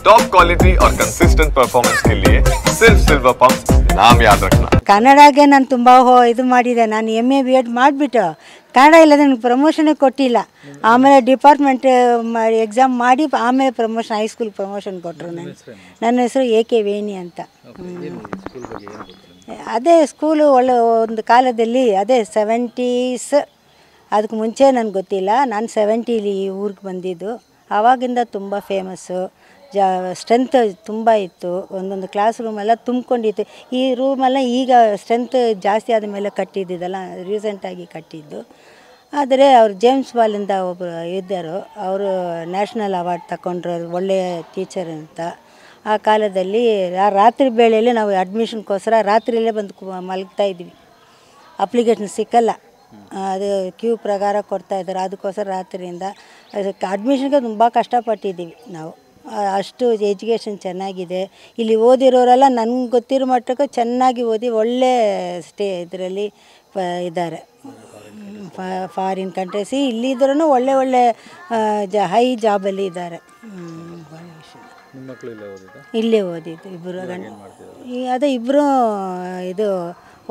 Top quality और consistent performance के लिए सिर्फ सिल्वर पंप नाम याद रखना। ಕನ್ನಡಗೆ ನಾನು ತುಂಬ ಇದು ಮಾಡಿದೆ. ನಾನು MA BEd ಮಾಡಿಬಿಟ್ಟು ಕನ್ನಡ ಇಲ್ಲದೆ ನನಗೆ ಪ್ರಮೋಷನೇ ಕೊಟ್ಟಿಲ್ಲ. ಆಮೇಲೆ ಡಿಪಾರ್ಟ್ಮೆಂಟ್ ಎಕ್ಸಾಮ್ ಮಾಡಿ ಆಮೇಲೆ ಪ್ರಮೋಷನ್, ಹೈಸ್ಕೂಲ್ ಪ್ರಮೋಷನ್ ಕೊಟ್ಟರು. ನನ್ನ ಹೆಸರು AK ವೇಣಿ ಅಂತ. ಅದೇ ಸ್ಕೂಲು ಒಳ್ಳೆ ಒಂದು ಕಾಲದಲ್ಲಿ ಅದೇ 70s, ಅದಕ್ಕೆ ಮುಂಚೆ ನನಗೆ ಗೊತ್ತಿಲ್ಲ. ನಾನು 70ಲಿ ಈ ಊರಿಗೆ ಬಂದಿದ್ದು. ಆವಾಗಿಂದ ತುಂಬ ಫೇಮಸ್ಸು. ಸ್ಟ್ರೆಂತ್ ತುಂಬ ಇತ್ತು. ಒಂದೊಂದು ಕ್ಲಾಸ್ ರೂಮೆಲ್ಲ ತುಂಬಿಕೊಂಡಿತ್ತು. ಈ ರೂಮೆಲ್ಲ ಈಗ ಸ್ಟ್ರೆಂತ್ ಜಾಸ್ತಿ ಆದ ಮೇಲೆ ಕಟ್ಟಿದ್ದಲ್ಲ, ರೀಸೆಂಟಾಗಿ ಕಟ್ಟಿದ್ದು. ಆದರೆ ಅವರು ಜೇಮ್ಸ್ ಬಾಲಿಂದ ಒಬ್ಬರು ಇದ್ದರು, ಅವರು ನ್ಯಾಷನಲ್ ಅವಾರ್ಡ್ ತಗೊಂಡ್ರು, ಒಳ್ಳೆಯ ಟೀಚರ್ ಅಂತ. ಆ ಕಾಲದಲ್ಲಿ ರಾತ್ರಿ ವೇಳೆಯಲ್ಲಿ ನಾವು ಅಡ್ಮಿಷನ್ಗೋಸ್ಕರ ರಾತ್ರಿಯಲ್ಲೇ ಬಂದು ಮಲಗ್ತಾಯಿದ್ವಿ. ಅಪ್ಲಿಕೇಶನ್ ಸಿಕ್ಕಲ್ಲ, ಅದು ಕ್ಯೂ ಪ್ರಕಾರ ಕೊಡ್ತಾಯಿದ್ದಾರೆ. ಅದಕ್ಕೋಸ್ಕರ ರಾತ್ರಿಯಿಂದ ಅದಕ್ಕೆ ಅಡ್ಮಿಷನ್ಗೆ ತುಂಬ ಕಷ್ಟಪಟ್ಟಿದ್ದೀವಿ ನಾವು. ಅಷ್ಟು ಎಜುಕೇಷನ್ ಚೆನ್ನಾಗಿದೆ. ಇಲ್ಲಿ ಓದಿರೋರೆಲ್ಲ ನನಗೆ ಗೊತ್ತಿರೋ ಮಟ್ಟಕ್ಕೆ ಚೆನ್ನಾಗಿ ಓದಿ ಒಳ್ಳೆ ಇದರಲ್ಲಿ ಇದ್ದಾರೆ. ಫಾರಿನ್ ಕಂಟ್ರೀಸ್ ಇಲ್ಲಿದ್ರೂ ಒಳ್ಳೆ ಒಳ್ಳೆ ಹೈ ಜಾಬಲ್ಲಿ ಇದ್ದಾರೆ. ಇಲ್ಲೇ ಓದಿದ್ದು ಇಬ್ಬರು ಅದೇ ಇಬ್ಬರು. ಇದು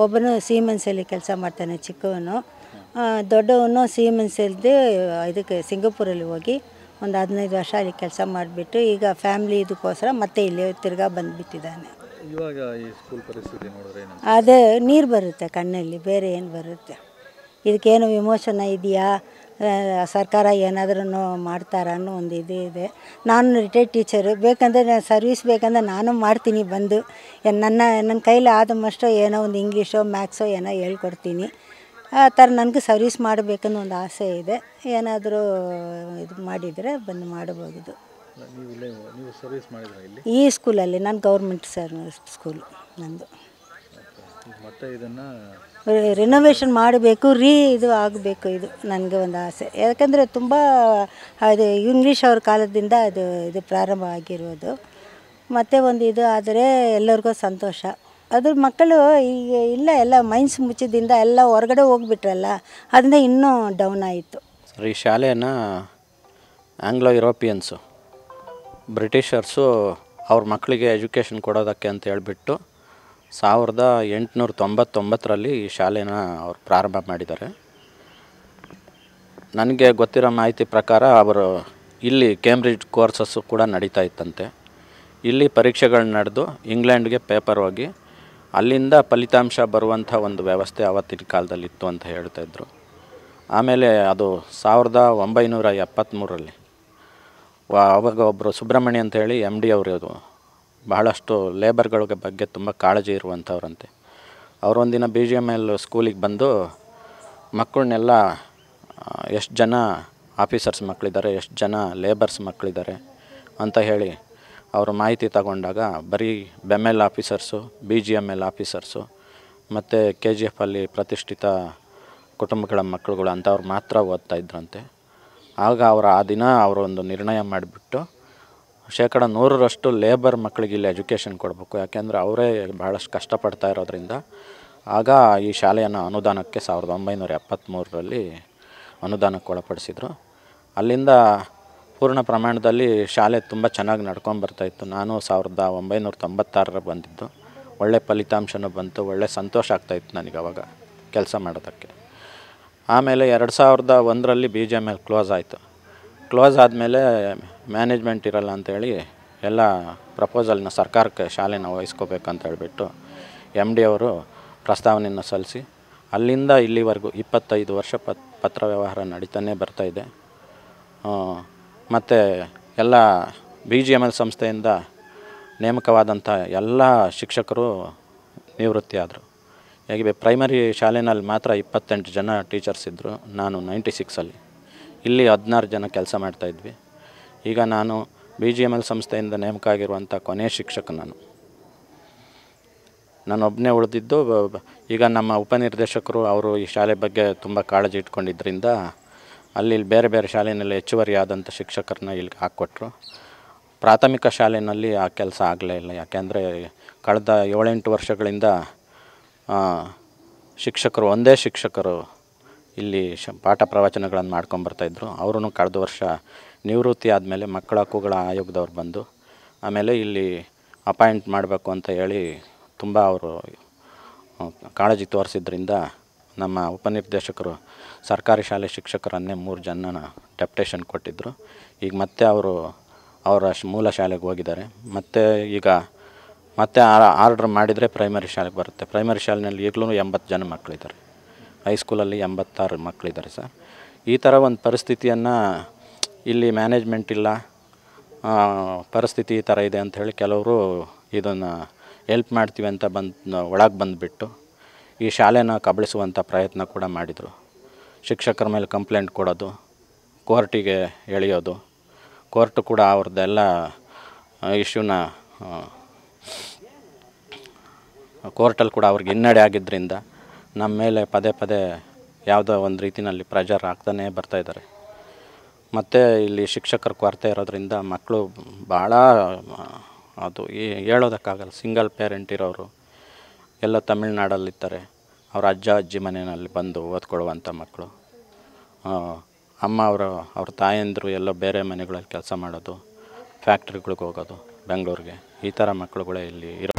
ಒಬ್ಬನು ಸೀಮೆನ್ಸಲ್ಲಿ ಕೆಲಸ ಮಾಡ್ತಾನೆ, ಚಿಕ್ಕವನು. ದೊಡ್ಡವನು ಸೀಮೆನ್ಸಲ್ಲಿ ಇದಕ್ಕೆ ಸಿಂಗಾಪುರಲ್ಲಿ ಹೋಗಿ ಒಂದು 15 ವರ್ಷ ಅಲ್ಲಿ ಕೆಲಸ ಮಾಡಿಬಿಟ್ಟು ಈಗ ಫ್ಯಾಮ್ಲಿ ಇದಕ್ಕೋಸ್ಕರ ಮತ್ತೆ ಇಲ್ಲಿ ತಿರ್ಗಾ ಬಂದುಬಿಟ್ಟಿದ್ದಾನೆ. ಇವಾಗ ಈ ಸ್ಕೂಲ್ ಪರಿಸ್ಥಿತಿ ನೋಡಿದ್ರೆ ಅದೇ ನೀರು ಬರುತ್ತೆ ಕಣ್ಣಲ್ಲಿ, ಬೇರೆ ಏನು ಬರುತ್ತೆ? ಇದಕ್ಕೇನು ವಿಮೋಚನ ಇದೆಯಾ? ಸರ್ಕಾರ ಏನಾದ್ರೂ ಮಾಡ್ತಾರ ಅನ್ನೋ ಒಂದು ಇದು ಇದೆ. ನಾನು ರಿಟೈರ್ಡ್ ಟೀಚರು, ಬೇಕಂದರೆ ನಾನು ಸರ್ವಿಸ್ ಬೇಕಂದ್ರೆ ನಾನು ಮಾಡ್ತೀನಿ ಬಂದು. ನನ್ನ ಕೈಲಿ ಆದಷ್ಟು ಏನೋ ಒಂದು ಇಂಗ್ಲೀಷೋ ಮ್ಯಾಥ್ಸೋ ಏನೋ ಹೇಳ್ಕೊಡ್ತೀನಿ. ಆ ಥರ ನನಗೂ ಸರ್ವಿಸ್ ಮಾಡಬೇಕನ್ನೋ ಒಂದು ಆಸೆ ಇದೆ. ಏನಾದರೂ ಇದು ಮಾಡಿದರೆ ಬಂದು ಮಾಡಬಹುದು. ನೀವು ಸರ್ವಿಸ್ ಮಾಡಿದ್ರೆ ಇಲ್ಲಿ ಈ ಸ್ಕೂಲಲ್ಲಿ ನಾನು ಗೌರ್ಮೆಂಟ್ ಸ್ಕೂಲು ನಂದು. ಮತ್ತೆ ಇದನ್ನು ರಿನೋವೇಷನ್ ಮಾಡಬೇಕು, ಇದು ಆಗಬೇಕು, ಇದು ನನಗೆ ಒಂದು ಆಸೆ. ಯಾಕಂದರೆ ತುಂಬ ಅದು ಇಂಗ್ಲೀಷ್ ಅವ್ರ ಕಾಲದಿಂದ ಇದು ಪ್ರಾರಂಭ ಆಗಿರೋದು. ಮತ್ತು ಒಂದು ಇದು ಆದರೆ ಎಲ್ಲರಿಗೂ ಸಂತೋಷ. ಅದ್ರ ಮಕ್ಕಳು ಈಗ ಇಲ್ಲ, ಎಲ್ಲ ಮೈನ್ಸ್ ಮುಚ್ಚಿದಿಂದ ಎಲ್ಲ ಹೊರಗಡೆ ಹೋಗ್ಬಿಟ್ರಲ್ಲ, ಅದರಿಂದ ಇನ್ನೂ ಡೌನ್ ಆಯಿತು. ಈ ಶಾಲೆಯನ್ನು ಆಂಗ್ಲೋ ಯುರೋಪಿಯನ್ಸು, ಬ್ರಿಟಿಷರ್ಸು ಅವ್ರ ಮಕ್ಕಳಿಗೆ ಎಜುಕೇಷನ್ ಕೊಡೋದಕ್ಕೆ ಅಂತ ಹೇಳ್ಬಿಟ್ಟು 1899ರಲ್ಲಿ ಈ ಶಾಲೆನ ಅವ್ರು ಪ್ರಾರಂಭ ಮಾಡಿದ್ದಾರೆ. ನನಗೆ ಗೊತ್ತಿರೋ ಮಾಹಿತಿ ಪ್ರಕಾರ ಅವರು ಇಲ್ಲಿ ಕೇಂಬ್ರಿಡ್ಜ್ ಕೋರ್ಸಸ್ಸು ಕೂಡ ನಡೀತಾ ಇತ್ತಂತೆ. ಇಲ್ಲಿ ಪರೀಕ್ಷೆಗಳು ನಡೆದು ಇಂಗ್ಲೆಂಡ್ಗೆ ಪೇಪರ್ ಹೋಗಿ ಅಲ್ಲಿಂದ ಫಲಿತಾಂಶ ಬರುವಂಥ ಒಂದು ವ್ಯವಸ್ಥೆ ಆವತ್ತಿನ ಕಾಲದಲ್ಲಿತ್ತು ಅಂತ ಹೇಳ್ತಾಯಿದ್ರು. ಆಮೇಲೆ ಅದು 1973ರಲ್ಲಿ ಅವಾಗ ಒಬ್ಬರು ಸುಬ್ರಹ್ಮಣ್ಯ ಅಂತೇಳಿ MD ಅವರು, ಬಹಳಷ್ಟು ಲೇಬರ್ಗಳ ಬಗ್ಗೆ ತುಂಬ ಕಾಳಜಿ ಇರುವಂಥವ್ರಂತೆ. ಅವರೊಂದಿನ BGML ಸ್ಕೂಲಿಗೆ ಬಂದು ಮಕ್ಕಳನ್ನೆಲ್ಲ ಎಷ್ಟು ಜನ ಆಫೀಸರ್ಸ್ ಮಕ್ಕಳಿದ್ದಾರೆ, ಎಷ್ಟು ಜನ ಲೇಬರ್ಸ್ ಮಕ್ಕಳಿದ್ದಾರೆ ಅಂತ ಹೇಳಿ ಅವರು ಮಾಹಿತಿ ತಗೊಂಡಾಗ ಬರೀ BML ಆಫೀಸರ್ಸು, BGML ಆಫೀಸರ್ಸು ಮತ್ತು KGF ಅಲ್ಲಿ ಪ್ರತಿಷ್ಠಿತ ಕುಟುಂಬಗಳ ಮಕ್ಕಳುಗಳು ಅಂಥವ್ರು ಮಾತ್ರ ಓದ್ತಾ ಇದ್ರಂತೆ. ಆಗ ಆ ದಿನ ಅವರೊಂದು ನಿರ್ಣಯ ಮಾಡಿಬಿಟ್ಟು 100% ಲೇಬರ್ ಮಕ್ಕಳಿಗೆ ಇಲ್ಲಿ ಎಜುಕೇಷನ್ ಕೊಡಬೇಕು, ಯಾಕೆಂದರೆ ಅವರೇ ಭಾಳಷ್ಟು ಕಷ್ಟಪಡ್ತಾ ಇರೋದ್ರಿಂದ. ಆಗ ಈ ಶಾಲೆಯನ್ನು ಅನುದಾನಕ್ಕೆ 1973ರಲ್ಲಿ ಅನುದಾನಕ್ಕೆ ಒಳಪಡಿಸಿದರು. ಅಲ್ಲಿಂದ ಪೂರ್ಣ ಪ್ರಮಾಣದಲ್ಲಿ ಶಾಲೆ ತುಂಬ ಚೆನ್ನಾಗಿ ನಡ್ಕೊಂಡು ಬರ್ತಾಯಿತ್ತು. ನಾನು 1996 ಬಂದಿದ್ದು. ಒಳ್ಳೆ ಫಲಿತಾಂಶನೂ ಬಂತು, ಒಳ್ಳೆ ಸಂತೋಷ ಆಗ್ತಾಯಿತ್ತು ನನಗೆ ಅವಾಗ ಕೆಲಸ ಮಾಡೋದಕ್ಕೆ. ಆಮೇಲೆ 2001ರಲ್ಲಿ BGML ಕ್ಲೋಸ್ ಆಯಿತು. ಕ್ಲೋಸ್ ಆದಮೇಲೆ ಮ್ಯಾನೇಜ್ಮೆಂಟ್ ಇರಲ್ಲ ಅಂಥೇಳಿ ಎಲ್ಲ ಪ್ರಪೋಸಲ್ನ ಸರ್ಕಾರಕ್ಕೆ ಶಾಲೆನ ವಹಿಸ್ಕೋಬೇಕಂತ ಹೇಳಿಬಿಟ್ಟು MD ಅವರು ಪ್ರಸ್ತಾವನೆಯನ್ನು ಸಲ್ಲಿಸಿ ಅಲ್ಲಿಂದ ಇಲ್ಲಿವರೆಗೂ 25 ವರ್ಷ ಪತ್ರ ವ್ಯವಹಾರ ನಡೀತಾನೆ ಬರ್ತಾಯಿದೆ. ಮತ್ತು ಎಲ್ಲ BGML ಸಂಸ್ಥೆಯಿಂದ ನೇಮಕವಾದಂಥ ಎಲ್ಲ ಶಿಕ್ಷಕರು ನಿವೃತ್ತಿ ಆದರು. ಹೇಗೆ ಪ್ರೈಮರಿ ಶಾಲೆಯಲ್ಲಿ ಮಾತ್ರ 28 ಜನ ಟೀಚರ್ಸ್ ಇದ್ದರು. ನಾನು 96ಅಲ್ಲಿ ಇಲ್ಲಿ 16 ಜನ ಕೆಲಸ ಮಾಡ್ತಾಯಿದ್ವಿ. ಈಗ ನಾನು BGML ಸಂಸ್ಥೆಯಿಂದ ನೇಮಕ ಆಗಿರುವಂಥ ಕೊನೆಯ ಶಿಕ್ಷಕ. ನಾನೊಬ್ಬನೇ ಉಳಿದಿದ್ದು. ಈಗ ನಮ್ಮ ಉಪನಿರ್ದೇಶಕರು ಅವರು ಈ ಶಾಲೆ ಬಗ್ಗೆ ತುಂಬ ಕಾಳಜಿ ಇಟ್ಕೊಂಡಿದ್ದರಿಂದ ಅಲ್ಲಿ ಬೇರೆ ಬೇರೆ ಶಾಲೆಯಲ್ಲಿ ಹೆಚ್ಚುವರಿ ಆದಂಥ ಶಿಕ್ಷಕರನ್ನ ಇಲ್ಲಿಗೆ ಹಾಕ್ಕೊಟ್ರು. ಪ್ರಾಥಮಿಕ ಶಾಲೆಯಲ್ಲಿ ಆ ಕೆಲಸ ಆಗಲೇ ಇಲ್ಲ. ಯಾಕೆಂದರೆ ಕಳೆದ 7-8 ವರ್ಷಗಳಿಂದ ಶಿಕ್ಷಕರು, ಒಂದೇ ಶಿಕ್ಷಕರು ಇಲ್ಲಿ ಪಾಠ ಪ್ರವಚನಗಳನ್ನು ಮಾಡ್ಕೊಂಬರ್ತಾಯಿದ್ರು. ಅವರು ಕಳೆದ ವರ್ಷ ನಿವೃತ್ತಿ ಆದಮೇಲೆ ಮಕ್ಕಳ ಹಕ್ಕುಗಳ ಆಯೋಗದವ್ರು ಬಂದು ಆಮೇಲೆ ಇಲ್ಲಿ ಅಪಾಯಿಂಟ್ ಮಾಡಬೇಕು ಅಂತ ಹೇಳಿ ತುಂಬ ಅವರು ಕಾಳಜಿ ತೋರಿಸಿದ್ರಿಂದ ನಮ್ಮ ಉಪನಿರ್ದೇಶಕರು ಸರ್ಕಾರಿ ಶಾಲೆ ಶಿಕ್ಷಕರನ್ನೇ 3 ಜನನ ಡೆಪ್ಟೇಷನ್ ಕೊಟ್ಟಿದ್ದರು. ಈಗ ಮತ್ತೆ ಅವರು ಅವರ ಮೂಲ ಶಾಲೆಗೆ ಹೋಗಿದ್ದಾರೆ. ಮತ್ತು ಈಗ ಮತ್ತೆ ಆರ್ಡ್ರ್ ಮಾಡಿದರೆ ಪ್ರೈಮರಿ ಶಾಲೆಗೆ ಬರುತ್ತೆ. ಪ್ರೈಮರಿ ಶಾಲೆಯಲ್ಲಿ ಈಗಲೂ 80 ಜನ ಮಕ್ಕಳಿದ್ದಾರೆ. ಹೈಸ್ಕೂಲಲ್ಲಿ 86 ಮಕ್ಕಳಿದ್ದಾರೆ ಸರ್. ಈ ಥರ ಒಂದು ಪರಿಸ್ಥಿತಿಯನ್ನು ಇಲ್ಲಿ ಮ್ಯಾನೇಜ್ಮೆಂಟ್ ಇಲ್ಲ, ಪರಿಸ್ಥಿತಿ ಈ ಥರ ಇದೆ ಅಂಥೇಳಿ ಕೆಲವರು ಇದನ್ನು ಹೆಲ್ಪ್ ಮಾಡ್ತೀವಿ ಅಂತ ಒಳಗೆ ಬಂದುಬಿಟ್ಟು ಈ ಶಾಲೆನ ಕಬಳಿಸುವಂಥ ಪ್ರಯತ್ನ ಕೂಡ ಮಾಡಿದರು. ಶಿಕ್ಷಕರ ಮೇಲೆ ಕಂಪ್ಲೇಂಟ್ ಕೊಡೋದು, ಕೋರ್ಟಿಗೆ ಎಳೆಯೋದು, ಕೋರ್ಟು ಕೂಡ ಅವ್ರದ್ದೆಲ್ಲ ಇಶ್ಯೂನ ಕೋರ್ಟಲ್ಲಿ ಕೂಡ ಅವ್ರಿಗೆ ಹಿನ್ನಡೆ ಆಗಿದ್ದರಿಂದ ನಮ್ಮ ಮೇಲೆ ಪದೇ ಪದೇ ಯಾವುದೋ ಒಂದು ರೀತಿಯಲ್ಲಿ ಪ್ರೆಷರ್ ಆಗ್ತಾನೇ ಬರ್ತಾಯಿದ್ದಾರೆ. ಮತ್ತು ಇಲ್ಲಿ ಶಿಕ್ಷಕರ ಕೊರತೆ ಇರೋದ್ರಿಂದ ಮಕ್ಕಳು ಭಾಳ ಅದು ಹೇಳೋದಕ್ಕಾಗಲ್ಲ. ಸಿಂಗಲ್ ಪೇರೆಂಟ್ ಇರೋರು ಎಲ್ಲ ತಮಿಳ್ನಾಡಲ್ಲಿರ್ತಾರೆ. ಅವ್ರ ಅಜ್ಜ ಅಜ್ಜಿ ಮನೆಯಲ್ಲಿ ಬಂದು ಓದ್ಕೊಳ್ಳುವಂಥ ಮಕ್ಕಳು. ಅಮ್ಮ ಅವ್ರ ತಾಯಂದಿರು ಎಲ್ಲೋ ಬೇರೆ ಮನೆಗಳಲ್ಲಿ ಕೆಲಸ ಮಾಡೋದು, ಫ್ಯಾಕ್ಟ್ರಿಗಳಿಗೆ ಹೋಗೋದು ಬೆಂಗಳೂರಿಗೆ. ಈ ಥರ ಮಕ್ಕಳುಗಳೇ ಇಲ್ಲಿ ಇರೋ